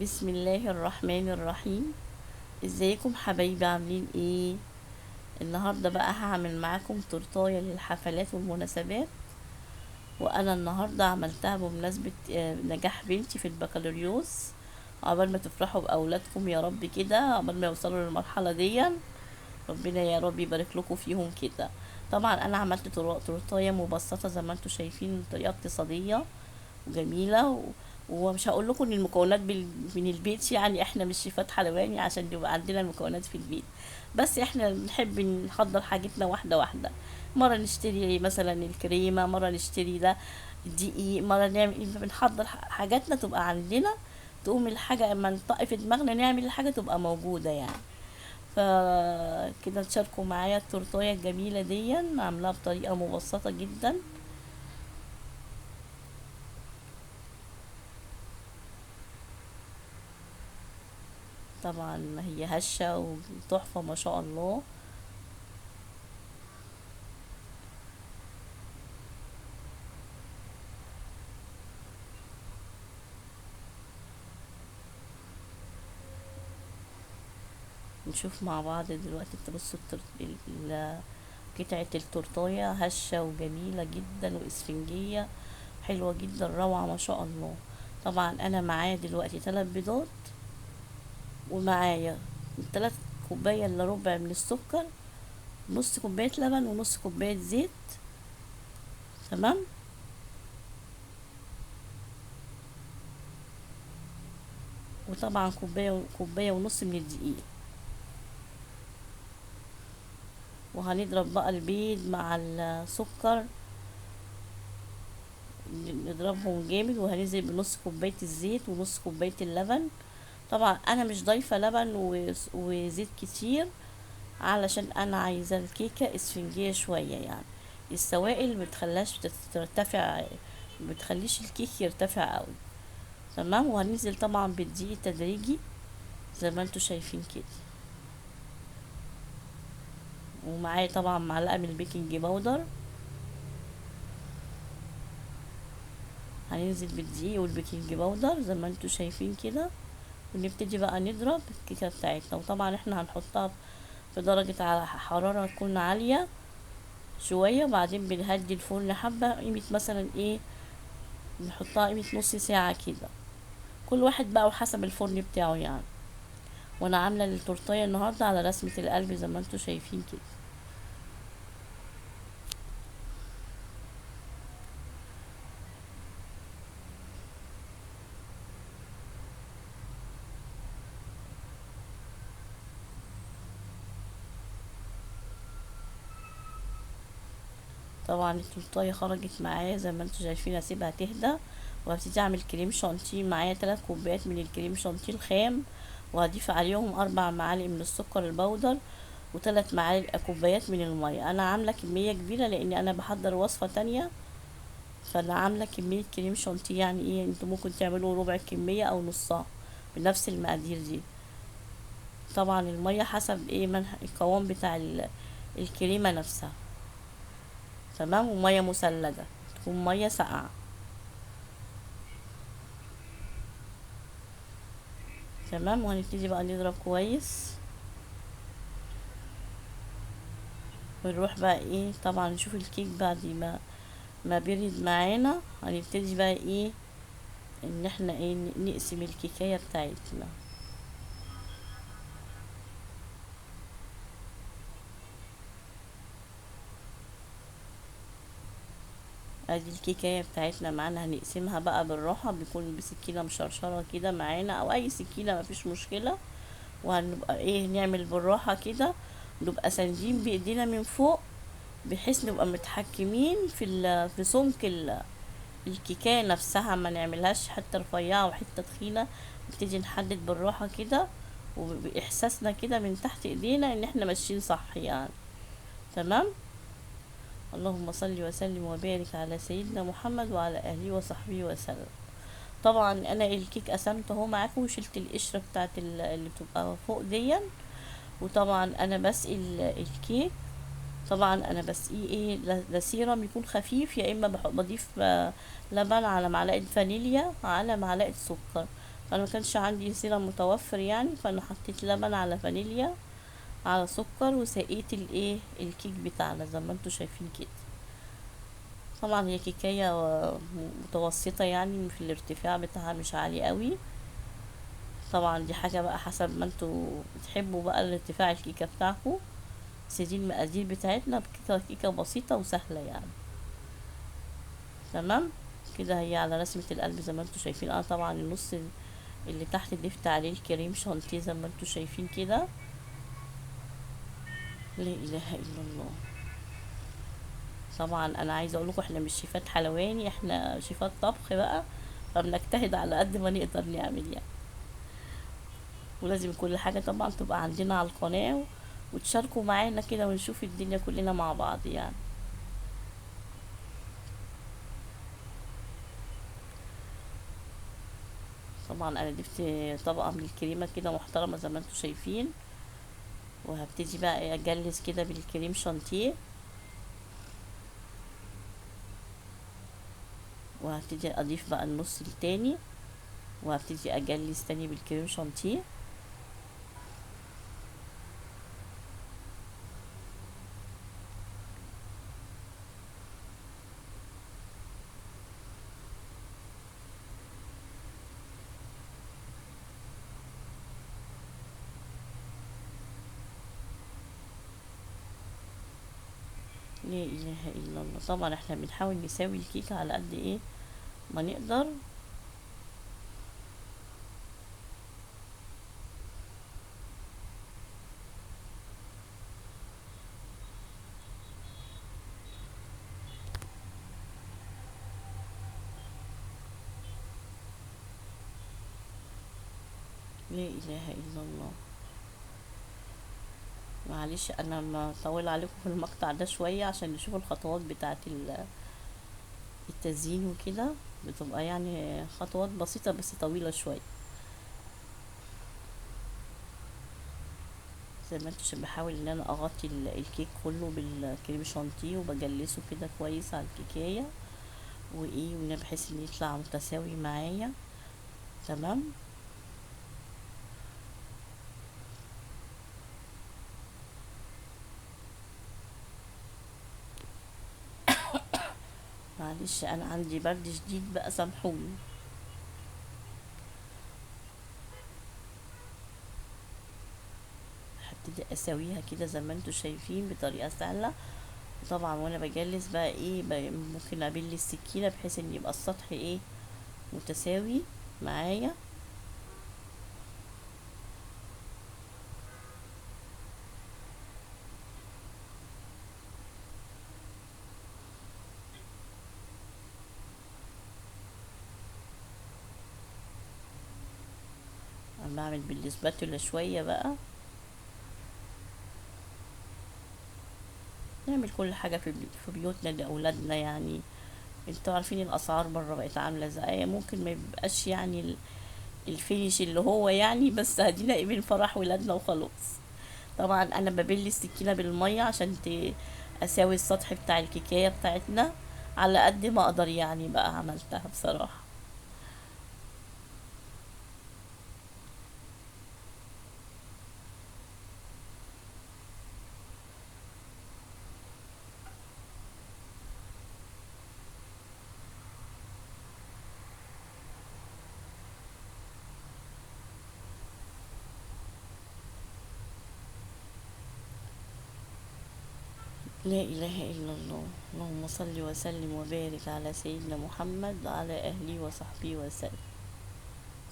بسم الله الرحمن الرحيم. ازيكم حبايبي، عاملين ايه؟ النهارده بقى هعمل معاكم تورتايه للحفلات والمناسبات. وانا النهارده عملتها بمناسبه نجاح بنتي في البكالوريوس. عقبال ما تفرحوا باولادكم يا رب كده، عقبال ما يوصلوا للمرحله دي. ربنا يا رب يبارك لكم فيهم كده. طبعا انا عملت تورتايه مبسطه زي ما انتم شايفين، طريقه اقتصاديه وجميله ومش هقول لكم ان المكونات من البيت، يعني احنا مش شيفات حلواني عشان يبقى عندنا المكونات في البيت. بس احنا بنحب نحضر حاجتنا واحده واحده. مره نشتري مثلا الكريمه، مره نشتري ده الدقيق، مره نعمل إيه، بنحضر حاجاتنا تبقى عندنا. تقوم الحاجه اما نطق في دماغنا نعمل الحاجه تبقى موجوده يعني. فكده تشاركوا معايا التورتايه الجميله دي، عاملاها بطريقه مبسطه جدا. طبعا هي هشه وتحفه ما شاء الله. نشوف مع بعض دلوقتي. تبصوا قطعة التورتاية هشة وجميلة جدا واسفنجية، حلوة جدا، روعة ما شاء الله. طبعا انا معايا دلوقتي 3 بيضات، ومعايا 3 كوباية الا ربع من السكر، نص كوباية لبن ونص كوباية زيت. تمام. وطبعا كوباية ونص من الدقيق. وهنضرب بقى البيض مع السكر، نضربهم جامد، وهننزل بنص كوباية الزيت ونص كوباية اللبن. طبعا انا مش ضايفة لبن وزيت كتير، علشان انا عايزة الكيكة اسفنجية شوية يعني. السوائل بتخليش ترتفع، بتخليش الكيك يرتفع قوي. تمام. وهننزل طبعا بالدقيق تدريجي زي ما انتوا شايفين كده. ومعايا طبعا معلقة من البيكنج باودر. هننزل بالدقيق والبيكنج باودر زي ما انتوا شايفين كده، ونبتدي بقى نضرب الكيكة بتاعتنا. وطبعا احنا هنحطها في درجة على حرارة تكون عالية شوية، وبعدين بنهدي الفرن حبة، قيمة مثلا ايه، نحطها قيمة نص ساعة كده. كل واحد بقى وحسب الفرن بتاعه يعني. وانا عاملة التورتاية النهاردة على رسمة القلب زي ما انتوا شايفين كده. طبعا التورتاية خرجت معايا زي ما انتوا شايفين. اسيبها تهدى وهبتدي اعمل كريم شانتيه. معايا 3 كوبايات من الكريم شانتيه الخام، وهضيف عليهم 4 معالق من السكر البودر، و3 كوبايات من المية. انا عاملة كمية كبيرة لان انا بحضر وصفة تانية، فانا عاملة كمية كريم شانتيه. يعني ايه، انتوا ممكن تعملوا ربع الكمية او نصها بنفس المقادير دي. طبعا المية حسب ايه القوام بتاع الكريمة نفسها. تمام. ومية مثلجة، تكون مية ساقعة. تمام. وهنبتدي بقى نضرب كويس، ونروح بقى ايه، طبعا نشوف الكيك بعد ما بيرد معانا. هنبتدي بقى ايه، ان احنا ايه نقسم الكيكاية بتاعتنا. ادي الكيكاية بتاعتنا معانا، هنقسمها بقى بالراحة، بيكون بسكينة مشرشرة كده معانا او اي سكينة مفيش مشكلة. وهنبقى ايه نعمل بالراحة كده، نبقى ساندين بايدينا من فوق، بحيث نبقى متحكمين في سمك الكيكاية نفسها، ما نعملهاش حتة رفيعة وحتة تخينة. نبتدي نحدد بالراحة كده، وبإحساسنا كده من تحت ايدينا ان احنا ماشيين صح يعني. تمام. اللهم صل وسلم وبارك على سيدنا محمد وعلى اهله وصحبه وسلم. طبعا انا الكيك قسمته اهو معاكم، وشلت القشرة بتاعت اللي بتبقى فوق دي. وطبعا انا بسقي الكيك. طبعا انا بسقيه ايه، لا سيرم يكون خفيف، يا اما بضيف لبن على معلقه فانيليا على معلقه سكر. فانا ما كانش عندي سيرم متوفر يعني، فانا حطيت لبن على فانيليا على سكر وسقيت الايه الكيك بتاعنا زي ما انتوا شايفين كده. طبعا هي كيكايه متوسطه يعني في الارتفاع بتاعها، مش عالي قوي. طبعا دي حاجه بقى حسب ما انتوا بتحبوا بقى الارتفاع الكيكه بتاعكم. بس دي المقادير بتاعتنا بكيكه، كيكه بسيطه وسهله يعني. تمام كده. هي على رسمه القلب زي ما انتوا شايفين. انا طبعا النص اللي تحت ضفت عليه الكريم شانتيه زي ما انتوا شايفين كده. لا اله الا الله. طبعا انا عايزه اقول لكم احنا مش شيفات حلواني، احنا شيفات طبخ بقى، فبنجتهد على قد ما نقدر نعمل يعني. ولازم كل حاجه طبعا تبقى عندنا على القناه، وتشاركوا معانا كده ونشوف الدنيا كلنا مع بعض يعني. طبعا انا ضفت طبقه من الكريمه كده محترمه زي ما انتوا شايفين. وهبتدي بقى اجلس كده بالكريم شانتيه، وهبتدي اضيف بقى النص التاني، وهبتدي اجلس تاني بالكريم شانتيه. لا اله الا الله. طبعا احنا بنحاول نساوي الكيكه على قد ايه ما نقدر. لا اله الا الله. معلش انا ما طول عليكم في المقطع ده شويه عشان نشوف الخطوات بتاعه التزيين وكده. بتبقى يعني خطوات بسيطه بس طويله شويه. زي ما انتوا بحاول ان انا اغطي الكيك كله بالكريم شانتيه، وبجلسه كده كويس على الكيكايه، وايه وانا بحيث ان يطلع متساوي معايا. تمام. معلش انا عندي برد شديد بقى، سامحوني. هبتدي اسويها كده زي ما انتوا شايفين بطريقه سهله. طبعا وانا بجلس بقى ايه ممكن ابل السكينه بحيث ان يبقى السطح ايه متساوي معايا. انا بعمل بالسباتولا شويه بقى. نعمل كل حاجه في بيوتنا لاولادنا يعني. انتوا عارفين الاسعار بره بقت عامله ازاي، ممكن ما يبقاش يعني الفينش اللي هو يعني، بس هدينا ايه من فرح ولادنا وخلاص. طبعا انا ببل السكينه بالميه عشان اساوي السطح بتاع الكيكايه بتاعتنا على قد ما اقدر يعني. بقى عملتها بصراحه. لا اله الا الله. اللهم صل وسلم وبارك على سيدنا محمد وعلى اهله وصحبه وسلم.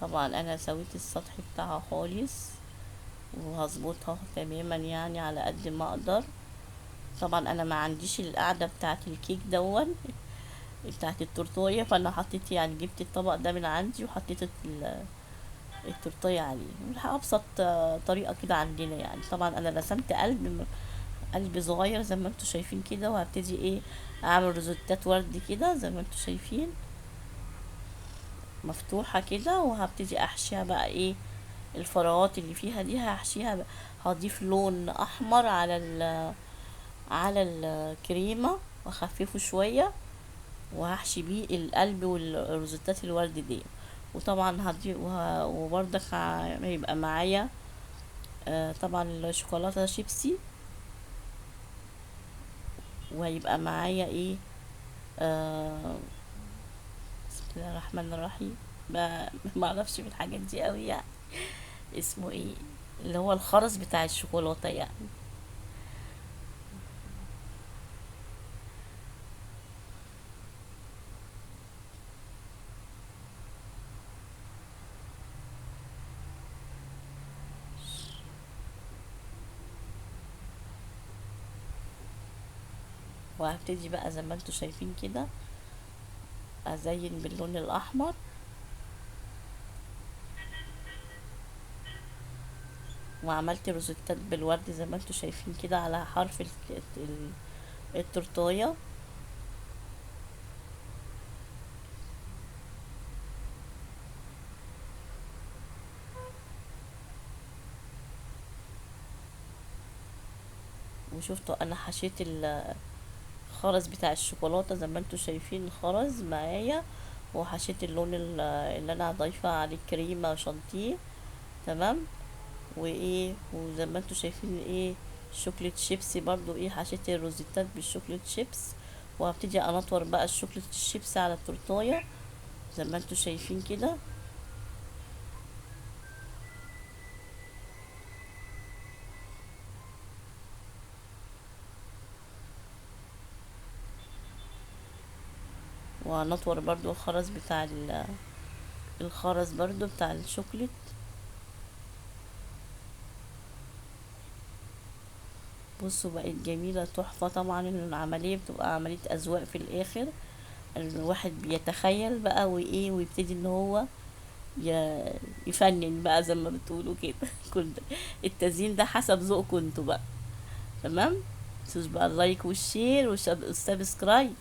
طبعا انا سويت السطح بتاعها خالص، وهظبطها تماما يعني على قد ما اقدر. طبعا انا ما عنديش القاعده بتاعه الكيك دون بتاعه التورتايه، فانا حطيت يعني جبت الطبق ده من عندي وحطيت التورتايه عليه. ابسط طريقه كده عندنا يعني. طبعا انا رسمت قلب صغير زي ما انتوا شايفين كده، وهبتدي ايه اعمل روزيتات ورد كده زي ما انتوا شايفين مفتوحه كده. وهبتدي احشيها بقى ايه الفراغات اللي فيها دي هحشيها بقى. هضيف لون احمر على الكريمه واخففه شويه، وهحشي بيه القلب والروزيتات الورد دي. وطبعا وبرضك هيبقى معايا طبعا الشوكولاتة شيبسي، وهيبقى معايا ايه آه بسم الله الرحمن الرحيم. ما اعرفش في الحاجات دي قوي يعني، اسمه ايه اللي هو الخرز بتاع الشوكولاتة يعني. وهبتدي بقى زي ما انتوا شايفين كده ازين باللون الاحمر. وعملت روزيتات بالورد زي ما انتوا شايفين كده على حرف التورتايه. وشفتوا انا حشيت الخرز بتاع الشوكولاته زي ما انتوا شايفين الخرز معايا، وحشيت اللون اللي انا ضايفه عليه كريمه شانتيه. تمام. وايه وزي ما انتوا شايفين ايه شوكليت شيبسي برضو ايه حشيت الروزيتات بالشوكليت شيبس. وهبتدي انطور بقى الشوكليت الشيبسي على التورتايه زي ما انتوا شايفين كده. وهنطور برضو الخرز بتاع الخرز برضو بتاع الشوكليت. بصوا بقت جميلة تحفة. طبعا العملية بتبقى عملية أذواق في الآخر، الواحد بيتخيل بقى وإيه ويبتدي إن هو يفنن بقى زي ما بتقولوا كده. كل التزيين ده حسب ذوقكم انتوا بقى. تمام. متنسوش بقى اللايك والشير والسبسكرايب.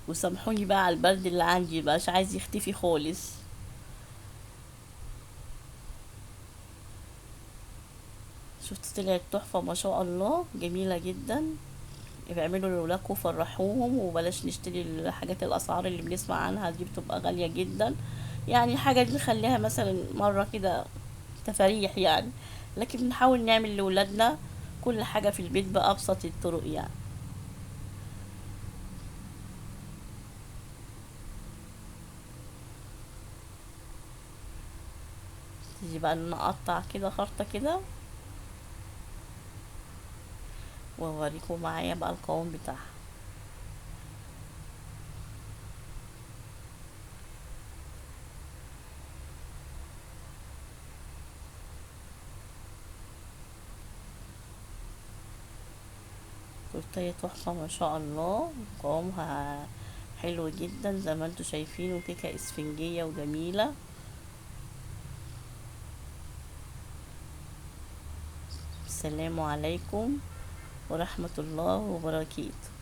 وسامحوني بقى على البرد اللي عندي بقى مش عايز يختفي خالص. شفت طلعت تحفة ما شاء الله جميلة جدا. اعملوا لولادكم فرحوهم وبلاش نشتري الحاجات الاسعار اللي بنسمع عنها دي بتبقى غالية جدا. يعني الحاجة دي نخليها مثلا مرة كده تفاريح يعني، لكن نحاول نعمل لولادنا كل حاجة في البيت بأبسط الطرق يعني. تيجي بقى نقطع كده خرطة كده واوريكم معايا بقى القوام بتاعها. تورتيه تحفة ما شاء الله. قوامها حلو جدا زي ما انتوا شايفين، وكيكة اسفنجية وجميلة. السلام عليكم ورحمة الله وبركاته.